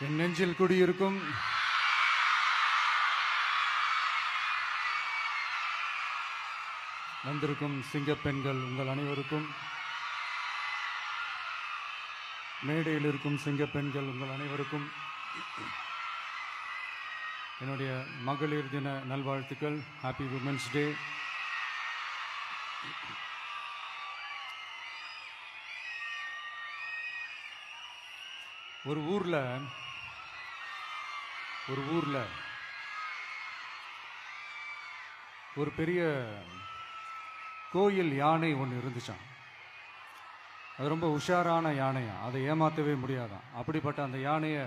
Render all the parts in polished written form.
என் நெஞ்சில் குடியிருக்கும் வந்திருக்கும் சிங்கப்பெண்கள் உங்கள் அனைவருக்கும், மேடையில் இருக்கும் சிங்கப்பெண்கள் உங்கள் அனைவருக்கும் என்னுடைய மகளிர் தின நல்வாழ்த்துக்கள். Happy women's day. ஒரு ஊர்ல ஒரு பெரிய கோயில் யானை ஒன்று இருந்துச்சான். அது ரொம்ப உஷாரான யானையா, அதை ஏமாற்றவே முடியாதான். அப்படிப்பட்ட அந்த யானையை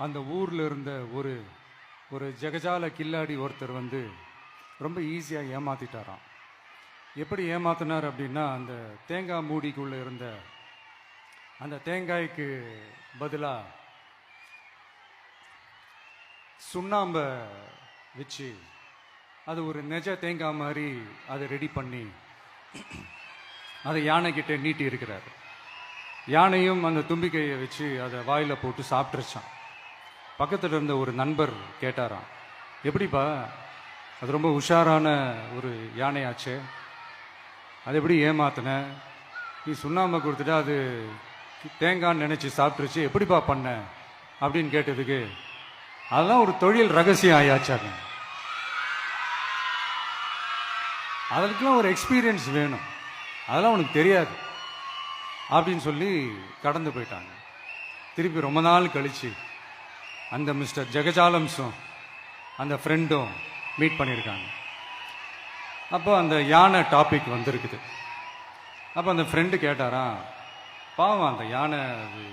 அந்த ஊரில் இருந்த ஒரு ஜெகஜால கில்லாடி ஒருத்தர் வந்து ரொம்ப ஈஸியாக ஏமாற்றிட்டாராம். எப்படி ஏமாத்தினார் அப்படின்னா, அந்த தேங்காய் மூடிக்குள்ளே இருந்த அந்த தேங்காய்க்கு பதிலாக சுண்ணாம்பை வச்சு அது ஒரு நெஜ தேங்காய் மாதிரி அதை ரெடி பண்ணி அதை யானைக்கிட்ட நீட்டி இருக்கிறார். யானையும் அந்த தும்பிக்கையை வச்சு அதை வாயில் போட்டு சாப்பிட்டுருச்சான். பக்கத்தில் இருந்த ஒரு நண்பர் கேட்டாராம், எப்படிப்பா, அது ரொம்ப உஷாரான ஒரு யானையாச்சே, அது எப்படி ஏமாத்தின? நீ சுண்ணாம்பை கொடுத்துட்டா அது தேங்காய்ன்னு நினச்சி சாப்பிட்டுருச்சு, எப்படிப்பா பண்ண அப்படின்னு கேட்டதுக்கு, அதெல்லாம் ஒரு தொழில் ரகசியம் ஆயாச்சாங்க, அதற்கெல்லாம் ஒரு எக்ஸ்பீரியன்ஸ் வேணும், அதெல்லாம் உனக்கு தெரியாது அப்படின்னு சொல்லி கடந்து போயிட்டாங்க. திருப்பி ரொம்ப நாள் கழிச்சு அந்த மிஸ்டர் ஜெகஜாலம்ஸும் அந்த ஃப்ரெண்டும் மீட் பண்ணியிருக்காங்க. அப்போ அந்த யானை டாபிக் வந்திருக்குது. அப்போ அந்த ஃப்ரெண்டு கேட்டாராம், பாவம் அந்த யானை அது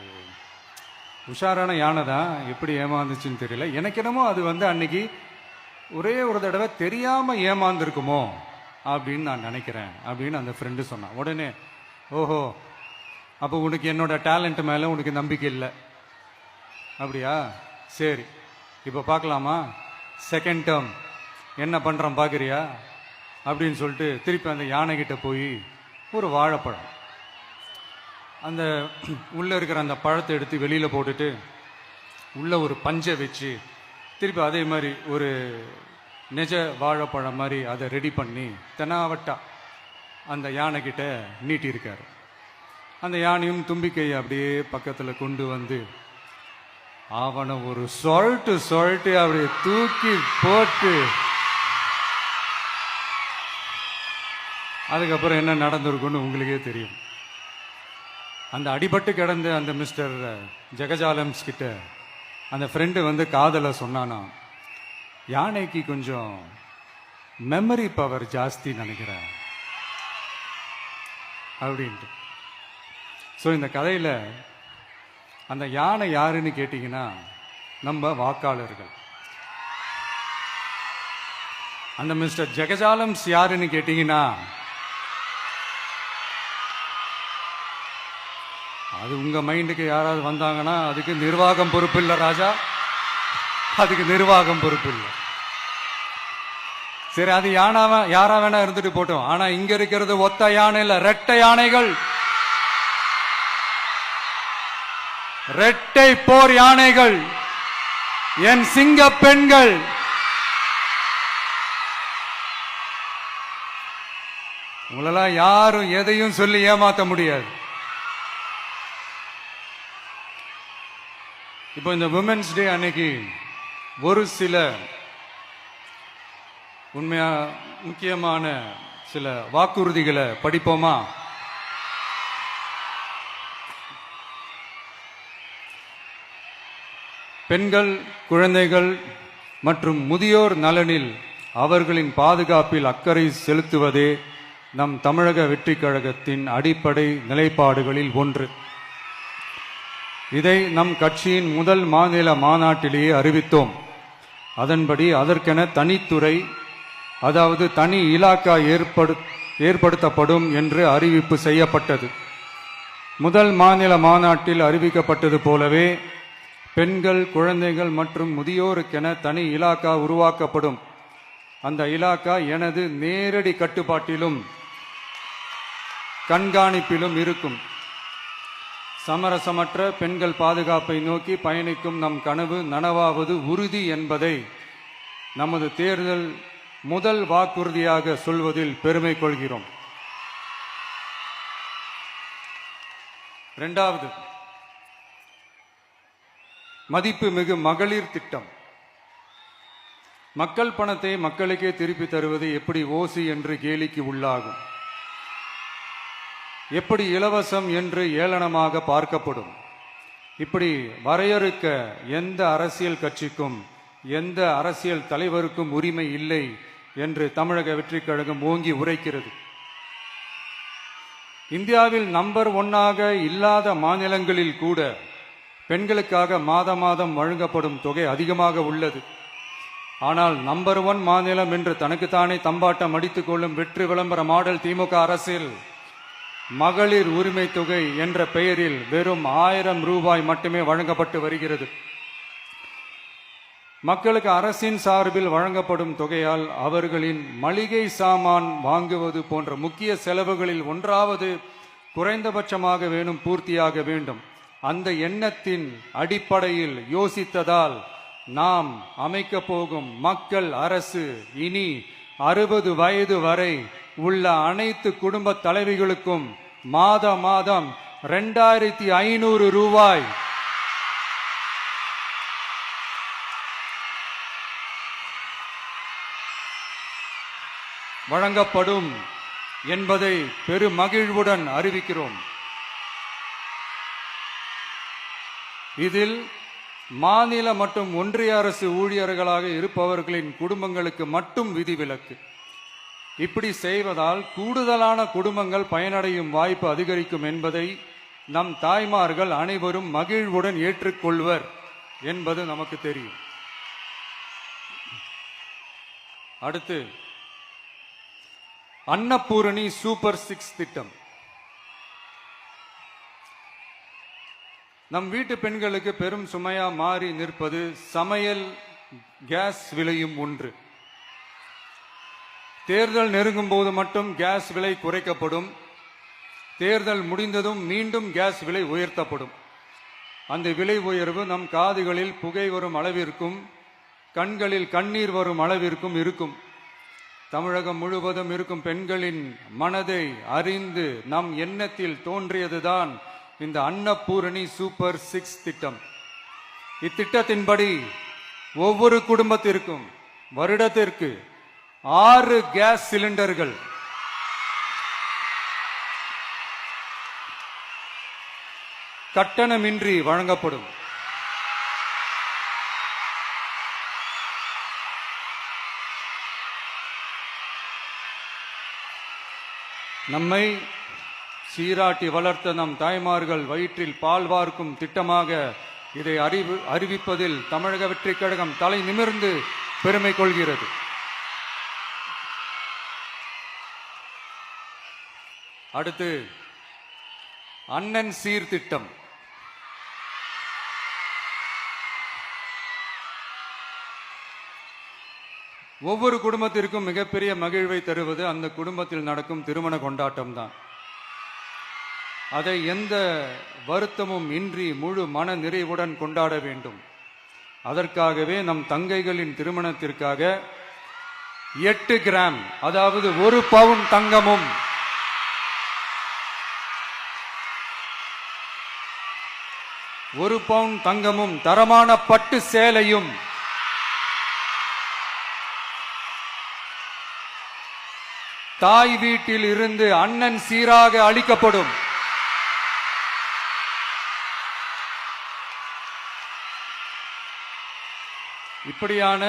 உஷாரான யானை தான், எப்படி ஏமாந்துச்சுன்னு தெரியல, எனக்கு என்னமோ அது வந்து அன்னைக்கு ஒரே ஒரு தடவை தெரியாமல் ஏமாந்துருக்குமோ அப்படின்னு நான் நினைக்கிறேன் அப்படின்னு அந்த ஃப்ரெண்டு சொன்னான். உடனே, ஓஹோ, அப்போ உனக்கு என்னோட டேலண்ட் மேலே உனக்கு நம்பிக்கை இல்லை அப்படியா, சரி இப்போ பார்க்கலாமா, செகண்ட் டேர்ம் என்ன பண்ணுறோம் பார்க்குறியா அப்படின்னு சொல்லிட்டு திருப்பி அந்த யானைகிட்ட போய் ஒரு வாழைப்பழம், அந்த உள்ளே இருக்கிற அந்த பழத்தை எடுத்து வெளியில் போட்டுட்டு உள்ளே ஒரு பஞ்சை வச்சு திருப்பி அதே மாதிரி ஒரு நெஜ வாழைப்பழம் மாதிரி அதை ரெடி பண்ணி தெனாவட்டா அந்த யானைக்கிட்ட நீட்டியிருக்காரு. அந்த யானையும் தும்பிக்கையை அப்படியே பக்கத்தில் கொண்டு வந்து அவனை ஒரு சொல்லிட்டு அப்படியே தூக்கி போட்டு, அதுக்கப்புறம் என்ன நடந்திருக்குன்னு உங்களுக்கே தெரியும். அந்த அடிபட்டு கிடந்த அந்த மிஸ்டர் ஜெகஜாலம்ஸ் கிட்ட அந்த ஃப்ரெண்டு வந்து காதலை சொன்னானா, யானைக்கு கொஞ்சம் மெமரி பவர் ஜாஸ்தி நினைக்கிறேன் அப்படின்ட்டு. ஸோ இந்த கதையில் அந்த யானை யாருன்னு கேட்டிங்கன்னா நம்ம வாக்காளர்கள். அந்த மிஸ்டர் ஜெகஜாலம்ஸ் யாருன்னு கேட்டிங்கன்னா அது உங்க மைண்டுக்கு யாராவது வந்தாங்கன்னா அதுக்கு நிர்வாகம் பொறுப்பு இல்லை ராஜா, அதுக்கு நிர்வாகம் பொறுப்பு இல்லை. சரி, அது யாரா வேணா இருந்துட்டு போட்டோம். ஆனா இங்க இருக்கிறது ஒத்த யானை இல்ல, ரெட்டை யானைகள், ரெட்டை போர் யானைகள், என் சிங்க பெண்கள். உங்களெல்லாம் யாரும் எதையும் சொல்லி ஏமாத்த முடியாது. இப்போ இந்த விமென்ஸ் டே அன்னைக்கு ஒரு சில உண்மையா முக்கியமான சில வாக்குறுதிகளை படிப்போமா? பெண்கள், குழந்தைகள் மற்றும் முதியோர் நலனில் அவர்களின் பாதுகாப்பில் அக்கறை செலுத்துவதே நம் தமிழக வெற்றிக் கழகத்தின் அடிப்படை நிலைப்பாடுகளில் ஒன்று. இதை நம் கட்சியின் முதல் மாநில மாநாட்டிலேயே அறிவித்தோம். அதன்படி அதற்கென தனித்துறை, அதாவது தனி இலாக்கா ஏற்படுத்தப்படும் என்று அறிவிப்பு செய்யப்பட்டது. முதல் மாநில மாநாட்டில் அறிவிக்கப்பட்டது போலவே பெண்கள், குழந்தைகள் மற்றும் முதியோருக்கென தனி இலாக்கா உருவாக்கப்படும். அந்த இலாக்கா எனது நேரடி கட்டுப்பாட்டிலும் கண்காணிப்பிலும் இருக்கும். சமரசமற்ற பெண்கள் பாதுகாப்பை நோக்கி பயணிக்கும் நம் கனவு நனவாவது உறுதி என்பதை நமது தேர்தல் முதல் வாக்குறுதியாக சொல்வதில் பெருமை கொள்கிறோம். இரண்டாவது, மதிப்புமிகு மகளிர் திட்டம். மக்கள் பணத்தை மக்களுக்கே திருப்பி தருவது எப்படி ஓசி என்று கேலிக்கு உள்ளாகும், எப்படி இலவசம் என்று ஏளனமாக பார்க்கப்படும். இப்படி வரையறுக்க எந்த அரசியல் கட்சிக்கும் எந்த அரசியல் தலைவருக்கும் உரிமை இல்லை என்று தமிழக வெற்றிக் கழகம் ஓங்கி உரைக்கிறது. இந்தியாவில் நம்பர் 1 இல்லாத மாநிலங்களில் கூட பெண்களுக்காக மாதம் வழங்கப்படும் தொகை அதிகமாக உள்ளது. ஆனால் நம்பர் 1 மாநிலம் என்று தனக்குத்தானே தம்பாட்டம் அடித்துக் கொள்ளும் வெற்றி விளம்பர மாடல் திமுக அரசில் மகளிர் உரிமை தொகை என்ற பெயரில் வெறும் 1000 ரூபாய் மட்டுமே வழங்கப்பட்டு வருகிறது. மக்களுக்கு அரசின் சார்பில் வழங்கப்படும் தொகையால் அவர்களின் மளிகை சாமான் வாங்குவது போன்ற முக்கிய செலவுகளில் ஒன்றாவது குறைந்தபட்சமாக வேணும் பூர்த்தியாக வேண்டும். அந்த எண்ணத்தின் அடிப்படையில் யோசித்ததால் நாம் அமைக்க போகும் மக்கள் அரசு இனி 60 வயது வரை உள்ள அனைத்து குடும்ப தலைவிகளுக்கும் மாதம் 2500 ரூபாய் வழங்கப்படும் என்பதை பெருமகிழ்வுடன் அறிவிக்கிறோம். இதில் மாநில மற்றும் ஒன்றிய அரசு ஊழியர்களாக இருப்பவர்களின் குடும்பங்களுக்கு மட்டும் விதிவிலக்கு. இப்படி செய்வதால் கூடுதலான குடும்பங்கள் பயனடையும் வாய்ப்பு அதிகரிக்கும் என்பதை நம் தாய்மார்கள் அனைவரும் மகிழ்வுடன் ஏற்றுக்கொள்வர் என்பது நமக்கு தெரியும். அடுத்து, அன்னபூரணி சூப்பர் 6 திட்டம். நம் வீட்டு பெண்களுக்கு பெரும் சுமையா மாறி நிற்பது சமையல் கேஸ் விலையும் ஒன்று. தேர்தல் நெருங்கும் போது மட்டும் கேஸ் விலை குறைக்கப்படும், தேர்தல் முடிந்ததும் மீண்டும் கேஸ் விலை உயர்த்தப்படும். அந்த விலை உயர்வு நம் காதுகளில் புகை வரும் அளவிற்கும் கண்களில் கண்ணீர் வரும் அளவிற்கும் இருக்கும். தமிழகம் முழுவதும் இருக்கும் பெண்களின் மனதை அறிந்து நம் எண்ணத்தில் தோன்றியதுதான் இந்த அன்னபூரணி சூப்பர் 6 திட்டம். இத்திட்டத்தின்படி ஒவ்வொரு குடும்பத்திற்கும் வருடத்திற்கு 6 கேஸ் சிலிண்டர்கள் கட்டணமின்றி வழங்கப்படும். நம்மை சீராட்டி வளர்த்த நம் தாய்மார்கள் வயிற்றில் பால் வார்க்கும் திட்டமாக இதை அறிவிப்பதில் தமிழக வெற்றிக் கழகம் தலை நிமிர்ந்து பெருமை கொள்கிறது. அடுத்து, அண்ணன் சீர்திட்டம். ஒவ்வொரு குடும்பத்திற்கும் மிகப்பெரிய மகிழ்வை தருவது அந்த குடும்பத்தில் நடக்கும் திருமண கொண்டாட்டம் தான். அதை எந்த வருத்தமும் இன்றி முழு மன நிறைவுடன் கொண்டாட வேண்டும். அதற்காகவே நம் தங்கைகளின் திருமணத்திற்காக 8 கிராம், அதாவது 1 பவுன் தங்கமும் 1 பவுன் தங்கமும் தரமான பட்டு சேலையும் தாய் வீட்டில் இருந்து அண்ணன் சீராக அளிக்கப்படும். இப்படியான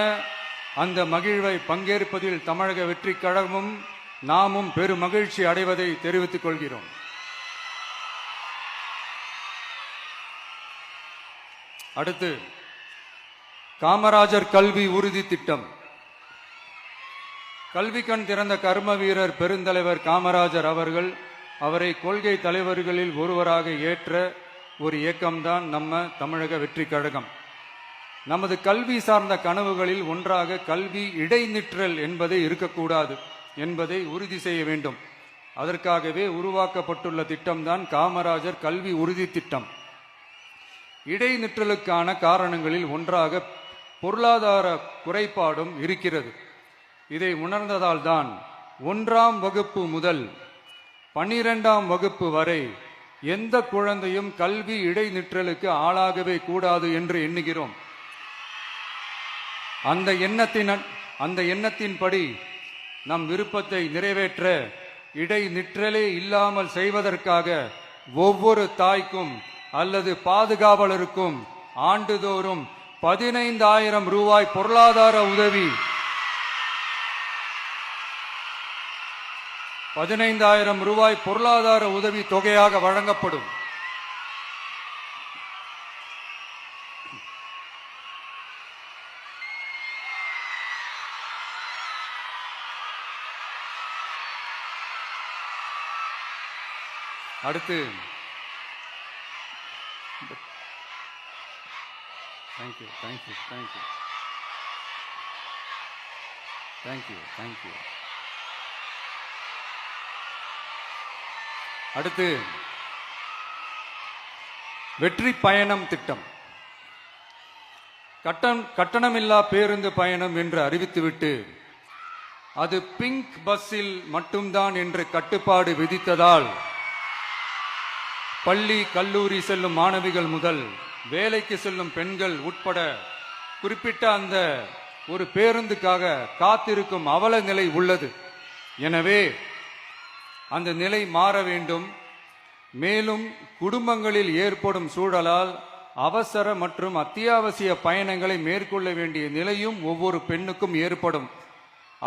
அந்த மகிழ்வை பங்கேற்பதில் தமிழக வெற்றிக் கழகமும் நாமும் பெரும் மகிழ்ச்சி அடைவதை தெரிவித்துக் கொள்கிறோம். அடுத்து, காமராஜர் கல்வி உறுதி திட்டம். கல்வி கண் திறந்த கர்ம வீரர் பெருந்தலைவர் காமராஜர் அவரை கொள்கை தலைவர்களில் ஒருவராக ஏற்ற ஒரு இயக்கம்தான் நம்ம தமிழக வெற்றிக் கழகம். நமது கல்வி சார்ந்த கனவுகளில் ஒன்றாக கல்வி இடைநிற்றல் என்பதை இருக்கக்கூடாது என்பதை உறுதி செய்ய வேண்டும். அதற்காகவே உருவாக்கப்பட்டுள்ள திட்டம்தான் காமராஜர் கல்வி உறுதி திட்டம். இடைநிற்றலுக்கான காரணங்களில் ஒன்றாக பொருளாதார குறைபாடும் இருக்கிறது. இதை உணர்ந்ததால் தான் 1ஆம் வகுப்பு முதல் 12ஆம் வகுப்பு வரை எந்த குழந்தையும் கல்வி இடைநிற்றலுக்கு ஆளாகவே கூடாது என்று எண்ணுகிறோம். அந்த எண்ணத்தின்படி நம் விருப்பத்தை நிறைவேற்ற இடைநிற்றலே இல்லாமல் செய்வதற்காக ஒவ்வொரு தாய்க்கும் அல்லது பாதுகாவலருக்கும் ஆண்டுதோறும் 15,000 ரூபாய் பொருளாதார உதவி 15,000 ரூபாய் பொருளாதார உதவி தொகையாக வழங்கப்படும். அடுத்து தேங்க்யூ. அடுத்து வெற்றி பயணம் திட்டம். கட்டணமில்லா பேருந்து பயணம் என்று அறிவித்துவிட்டு அது பிங்க் பஸ்ஸில் மட்டும்தான் என்று கட்டுப்பாடு விதித்ததால் பள்ளி கல்லூரி செல்லும் மாணவிகள் முதல் வேலைக்கு செல்லும் பெண்கள் உட்பட குறிப்பிட்ட அந்த ஒரு பேருந்துக்காக காத்திருக்கும் அவல நிலை உள்ளது. எனவே அந்த நிலை மாற வேண்டும். மேலும் குடும்பங்களில் ஏற்படும் சூழலால் அவசர மற்றும் அத்தியாவசிய பயணங்களை மேற்கொள்ள வேண்டிய நிலையும் ஒவ்வொரு பெண்ணுக்கும் ஏற்படும்.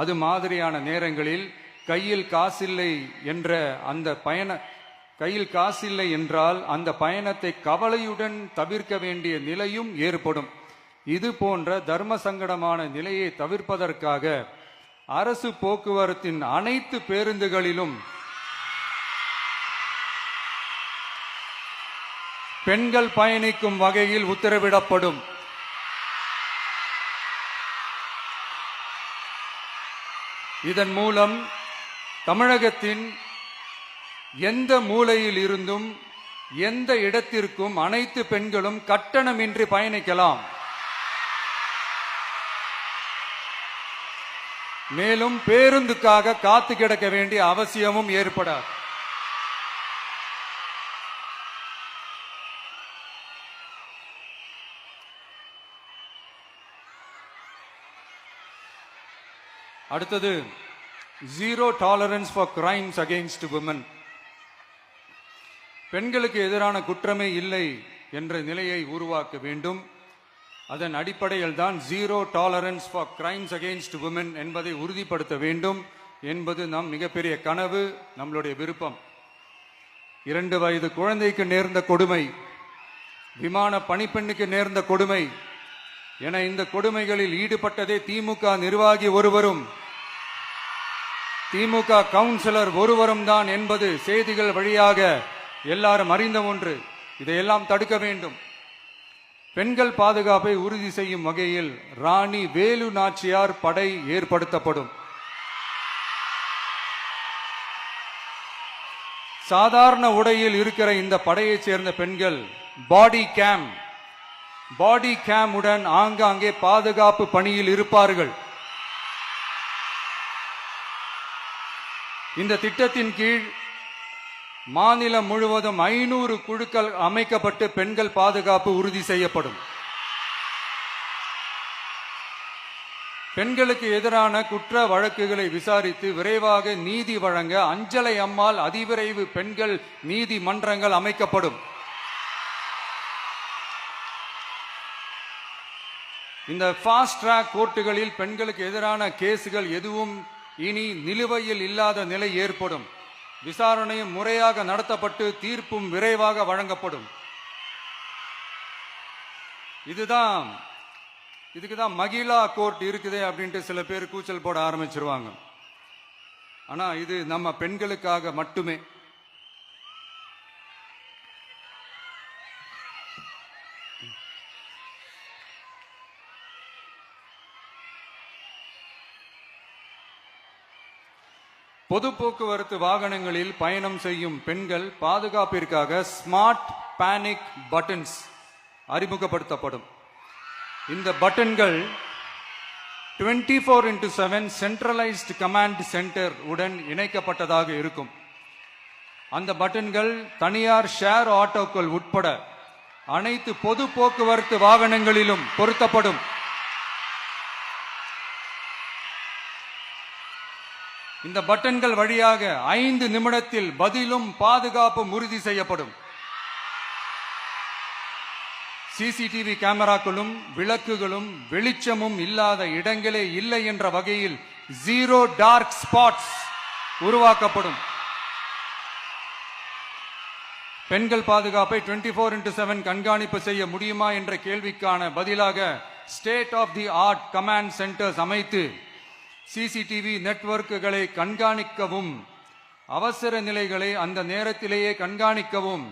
அது மாதிரியான நேரங்களில் கையில் காசில்லை என்றால் அந்த பயணத்தை கவலையுடன் தவிர்க்க வேண்டிய நிலையும் ஏற்படும். இது போன்ற தர்ம சங்கடமான நிலையை தவிர்ப்பதற்காக அரசு போக்குவரத்தின் அனைத்து பேருந்துகளிலும் பெண்கள் பயணிக்கும் வகையில் உத்தரவிடப்படும். இதன் மூலம் தமிழகத்தின் எந்த மூலையில் இருந்தும் எந்த இடத்திற்கும் அனைத்து பெண்களும் கட்டணமின்றி பயணிக்கலாம். மேலும் பேருந்துக்காக காத்து கிடக்க வேண்டிய அவசியமும் ஏற்படாது. அடுத்தது zero tolerance for crimes against women. பெண்களுக்கு எதிரான குற்றமே இல்லை என்ற நிலையை உருவாக்க வேண்டும். அதன் அடிப்படையில் தான் zero tolerance for crimes against women என்பதை உறுதிப்படுத்த வேண்டும் என்பது நம் மிகப்பெரிய கனவு, நம்மளுடைய விருப்பம். 2 வயது குழந்தைக்கு நேர்ந்த கொடுமை, விமான பணிப்பெண்ணுக்கு நேர்ந்த கொடுமை என இந்த கொடுமைகளில் ஈடுபட்டதே திமுக நிர்வாகி ஒருவரும் திமுக கவுன்சிலர் ஒருவரும் தான் என்பது செய்திகள் வழியாக எல்லாரும் அறிந்த ஒன்று. இதையெல்லாம் தடுக்க வேண்டும். பெண்கள் பாதுகாப்பை உறுதி செய்யும் வகையில் ராணி வேலு நாச்சியார் படை ஏற்படுத்தப்படும். சாதாரண உடையில் இருக்கிற இந்த படையைச் சேர்ந்த பெண்கள் பாடி கேம் உடன் ஆங்காங்கே பாதுகாப்பு பணியில் இருப்பார்கள். இந்த திட்டத்தின் கீழ் மாநிலம் முழுவதும் 500 குழுக்கள் அமைக்கப்பட்டு பெண்கள் பாதுகாப்பு உறுதி செய்யப்படும். பெண்களுக்கு எதிரான குற்ற வழக்குகளை விசாரித்து விரைவாக நீதி வழங்க அஞ்சலை அம்மாள் அதிவிரைவு பெண்கள் நீதிமன்றங்கள் அமைக்கப்படும். இந்த ஃபாஸ்ட் ட்ராக் கோர்ட்டுகளில் பெண்களுக்கு எதிரான கேசுகள் எதுவும் இனி நிலுவையில் இல்லாத நிலை ஏற்படும். விசாரணையும் முறையாக நடத்தப்பட்டு தீர்ப்பும் விரைவாக வழங்கப்படும். இதுக்குதான் மகிழா கோர்ட் இருக்குதே அப்படின்ட்டு சில பேர் கூச்சல் போட ஆரம்பிச்சிருவாங்க. ஆனா இது நம்ம பெண்களுக்காக மட்டுமே. பொது போக்குவரத்து வாகனங்களில் பயணம் செய்யும் பெண்கள் பாதுகாப்பிற்காக ஸ்மார்ட் பேனிக் பட்டன்ஸ் அறிமுகப்படுத்தப்படும். இந்த பட்டன்கள் 24/7 சென்ட்ரலைஸ்டு கமாண்ட் சென்டர் உடன் இணைக்கப்பட்டதாக இருக்கும். அந்த பட்டன்கள் தனியார் ஷேர் ஆட்டோக்கள் உட்பட அனைத்து பொது போக்குவரத்து வாகனங்களிலும் பொருத்தப்படும். இந்த பட்டன்கள் வழியாக 5 நிமிடத்தில் பதிலும் பாதுகாப்பும் உறுதி செய்யப்படும். சிசிடிவி கேமராக்களும் விளக்குகளும் வெளிச்சமும் இல்லாத இடங்களே இல்லை என்ற வகையில் 0 டார்க் ஸ்பாட்ஸ் உருவாக்கப்படும். பெண்கள் பாதுகாப்பை 24/7 கண்காணிப்பு செய்ய முடியுமா என்ற கேள்விக்கான பதிலாக state of the art command centres அமைத்து சிசிடிவி நெட்வொர்க்குகளை கண்காணிக்கவும் அவசர நிலைகளை அந்த நேரத்திலேயே கண்காணிக்கவும்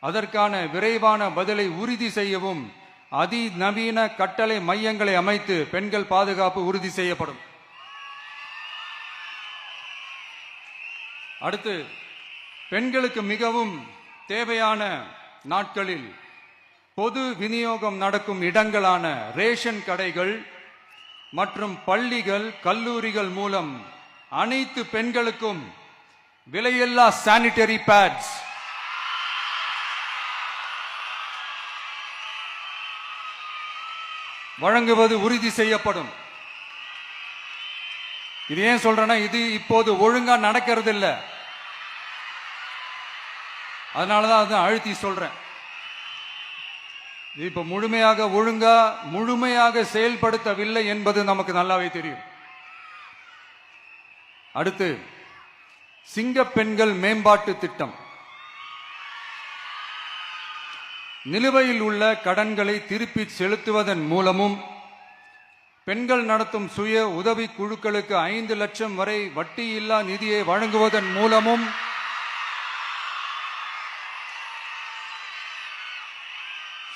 அதற்கான விரைவான பதிலை உறுதி செய்யவும் அதிநவீன கட்டளை மையங்களை அமைத்து பெண்கள் பாதுகாப்பு உறுதி செய்யப்படும். அடுத்து, பெண்களுக்கு மிகவும் தேவையான நாட்களில் பொது விநியோகம் நடக்கும் இடங்களான ரேஷன் கடைகள் மற்றும் பள்ளிகள் கல்லூரிகள் மூலம் அனைத்து பெண்களுக்கும் விலையில்லா சானிட்டரி பேட்ஸ் வழங்குவது உறுதி செய்யப்படும். இது ஏன் சொல்றேன்னா, இது இப்போது ஒழுங்கா நடக்கிறது இல்லை, அதனாலதான் அதை அழுத்தி சொல்றேன். இது இப்ப முழுமையாக செயல்படுத்தவில்லை என்பது நமக்கு நல்லாவே தெரியும். அடுத்து, சிங்க பெண்கள் மேம்பாட்டு திட்டம். நிலுவையில் உள்ள கடன்களை திருப்பி செலுத்துவதன் மூலமும் பெண்கள் நடத்தும் சுய உதவி குழுக்களுக்கு 5 லட்சம் வரை வட்டியில்லா நிதியை வழங்குவதன் மூலமும்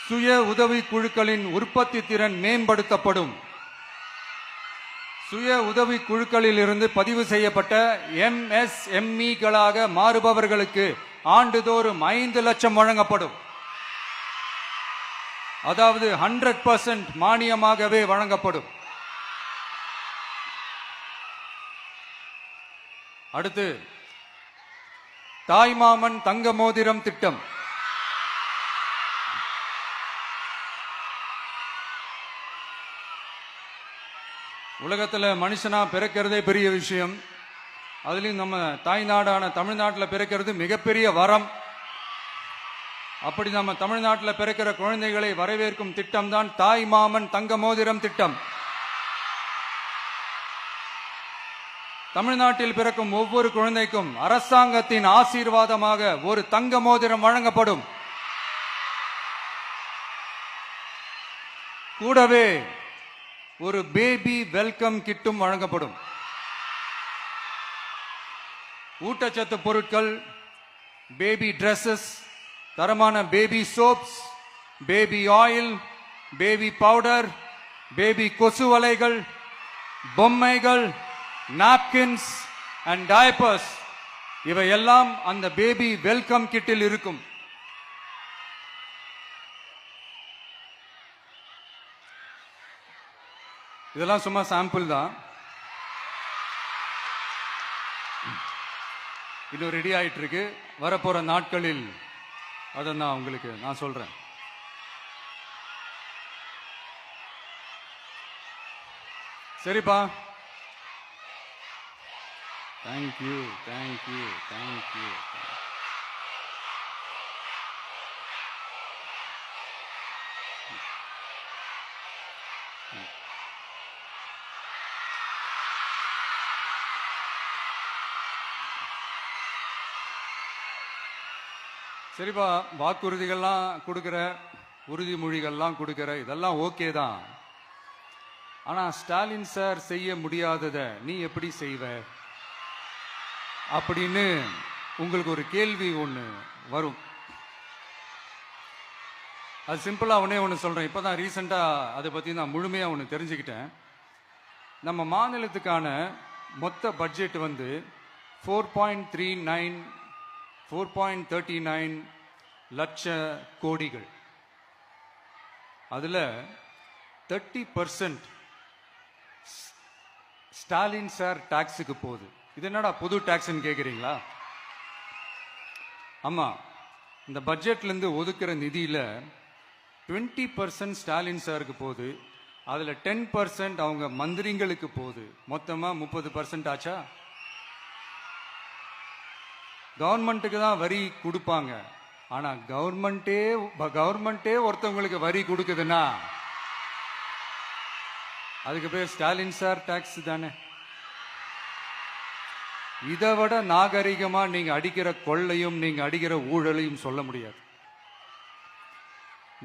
சுய உதவி குழுக்களின் உற்பத்தி திறன் மேம்படுத்தப்படும். சுய உதவி குழுக்களில் இருந்து பதிவு செய்யப்பட்ட MSMEகளாக மாறுபவர்களுக்கு ஆண்டுதோறும் 5 லட்சம் வழங்கப்படும். அதாவது 100% மானியமாகவே வழங்கப்படும். அடுத்து, தாய்மாமன் தங்க மோதிரம் திட்டம். உலகத்தில் மனுஷனா பிறக்கிறதே பெரிய விஷயம். அதுலேயும் நம்ம தாய்நாடான தமிழ்நாட்டில் பிறக்கிறது மிகப்பெரிய வரம். அப்படி நம்ம தமிழ்நாட்டில் பிறக்கிற குழந்தைகளை வரவேற்கும் திட்டம் தான் தாய் மாமன் தங்க மோதிரம் திட்டம். தமிழ்நாட்டில் பிறக்கும் ஒவ்வொரு குழந்தைக்கும் அரசாங்கத்தின் ஆசீர்வாதமாக ஒரு தங்க மோதிரம் வழங்கப்படும். கூடவே ஒரு பேபி வெல்கம் கிட்டும் வழங்கப்படும். ஊட்டச்சத்து பொருட்கள், பேபி டிரெஸ்ஸஸ், தரமான baby soaps, baby oil, baby powder, baby கொசு வலைகள், பொம்மைகள், நாப்கின்ஸ் அண்ட் டயப்பர்ஸ் இவையெல்லாம் அந்த பேபி வெல்கம் கிட்டில் இருக்கும். இதெல்லாம் சும்மா சாம்பிள் தான். இன்னும் ரெடி ஆயிட்டு இருக்கு. வரப்போற நாட்களில் அதை நான் சொல்றேன். சரிப்பா, தேங்க்யூ. சரிப்பா, வாக்குறுதிகள்லாம் கொடுக்குற, உறுதிமொழிகள்லாம் கொடுக்குற, இதெல்லாம் ஓகே தான். ஆனால் ஸ்டாலின் சார் செய்ய முடியாததை நீ எப்படி செய்வ அப்படின்னு உங்களுக்கு ஒரு கேள்வி ஒன்று வரும். அது சிம்பிளாக ஒன்று சொல்கிறேன். இப்போ தான் ரீசெண்டாக அதை பற்றி நான் முழுமையாக தெரிஞ்சுக்கிட்டேன். நம்ம மாநிலத்துக்கான மொத்த பட்ஜெட் வந்து 4.39 லட்ச கோடிகள். அதுல 30% ஸ்டாலின் சார் டாக்ஸுக்கு போகுது. இது என்னடா புது டாக்ஸ்ன்னு கேக்குறீங்களா? ஆமா, இந்த பட்ஜெட்ல இருந்து ஒதுக்குற நிதியில 20% ஸ்டாலின் சாருக்கு போகுது. அதுல 10% அவங்க மந்திரிங்களுக்கு போகுது. மொத்தமா 30% ஆச்சா? கவர்மெண்ட்டுக்கு தான் வரி கொடுப்பாங்க. ஆனா கவர்மெண்டே ஒருத்தவங்களுக்கு வரி கொடுக்குதுன்னா அதுக்கு பேர் ஸ்டாலின் சார் டாக்ஸ் தானே. இதை விட நாகரிகமா நீங்க அடிக்கிற கொள்ளையும் நீங்க அடிக்கிற ஊழலையும் சொல்ல முடியாது.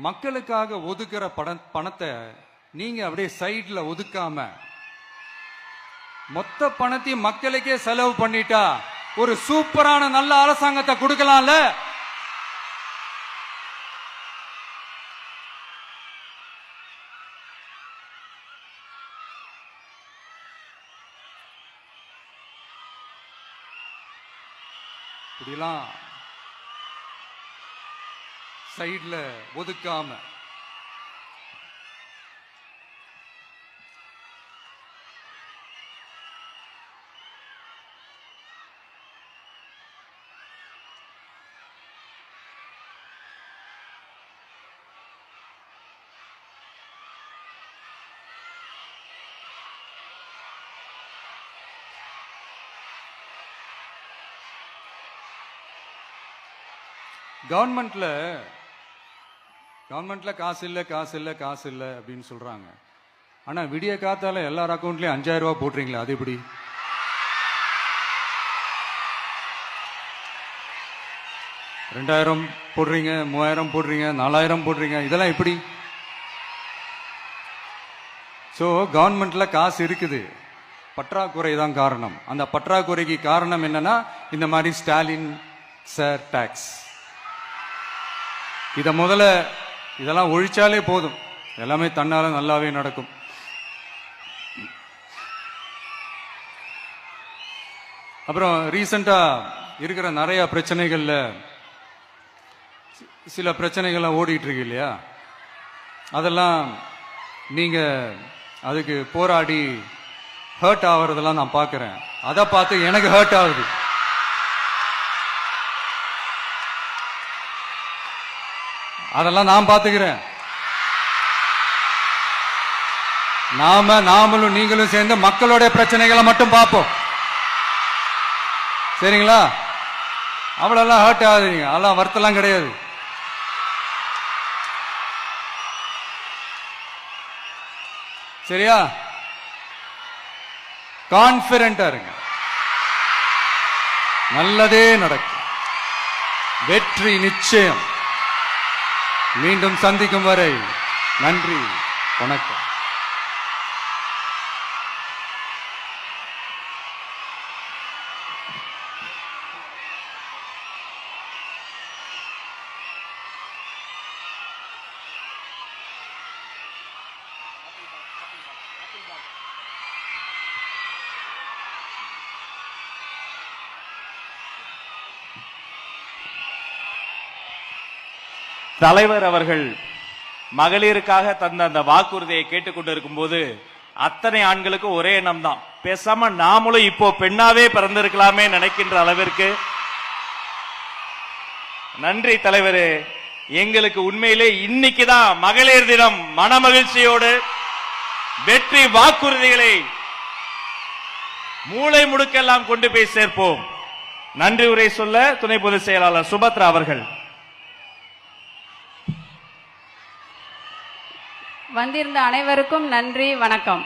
மக்களுக்காக ஒதுக்குற பணத்தை நீங்க அப்படியே சைட்ல ஒதுக்காம மொத்த பணத்தையும் மக்களுக்கே செலவு பண்ணிட்டா ஒரு சூப்பரான நல்ல அரசாங்கத்தை கொடுக்கலாம்ல. இப்படிலாம் சைட்ல ஒதுக்காம கவர்மெண்ட்ல காசு இல்லை அப்படின்னு சொல்றாங்க. ஆனா விடிய காத்தால எல்லார் அக்கௌண்ட்லயும் 5000 ரூபாய் போடுறீங்களா? அது எப்படி? ரெண்டாயிரம் போடுறீங்க, 3000 போடுறீங்க, 4000 போடுறீங்க, இதெல்லாம் எப்படி? சோ கவர்மெண்ட்ல காசு இருக்குது, பற்றாக்குறை தான் காரணம். அந்த பற்றாக்குறைக்கு காரணம் என்னன்னா இந்த மாதிரி ஸ்டாலின் சார் டாக்ஸ். இதெல்லாம் ஒழிச்சாலே போதும், எல்லாமே தன்னால நல்லாவே நடக்கும். அப்புறம் ரீசெண்டா இருக்கிற நிறைய பிரச்சனைகள்ல சில பிரச்சனைகள்லாம் ஓடிட்டு இருக்கு இல்லையா? அதெல்லாம் நீங்க அதுக்கு போராடி ஹர்ட் ஆகுறதெல்லாம் நான் பார்க்கிறேன். அதை பார்த்து எனக்கு ஹர்ட் ஆகுது. அதெல்லாம் நான் பார்த்துக்கிறேன். நாமளும் நீங்களும் சேர்ந்து மக்களுடைய பிரச்சனைகளை மட்டும் பார்ப்போம், சரிங்களா? அவ்வளோலாம் ஹர்ட் ஆகுதுங்க, அதெல்லாம் வருத்தலாம் கிடையாது. சரியா? கான்பிடென்டா இருங்க, நல்லதே நடக்கும், வெற்றி நிச்சயம். மீண்டும் சந்திக்கும் வரை நன்றி, வணக்கம். தலைவர் அவர்கள் மகளிருக்காக தந்த அந்த வாக்குறுதியை கேட்டுக்கொண்டிருக்கும் போது அத்தனை ஆண்களுக்கு ஒரே எண்ணம் தான், பேசாம நாமளும் இப்போ பெண்ணாவே பிறந்திருக்கலாமே நினைக்கின்ற அளவிற்கு. நன்றி தலைவரே. எங்களுக்கு உண்மையிலே இன்னைக்குதான் மகளிர் தினம். மனமகிழ்ச்சியோடு வெற்றி வாக்குறுதிகளை மூளை முடுக்கெல்லாம் கொண்டு போய் சேர்ப்போம். நன்றி உரை சொல்ல துணை பொதுச் செயலாளர் சுபத்ரா அவர்கள். வந்திருந்த அனைவருக்கும் நன்றி, வணக்கம்.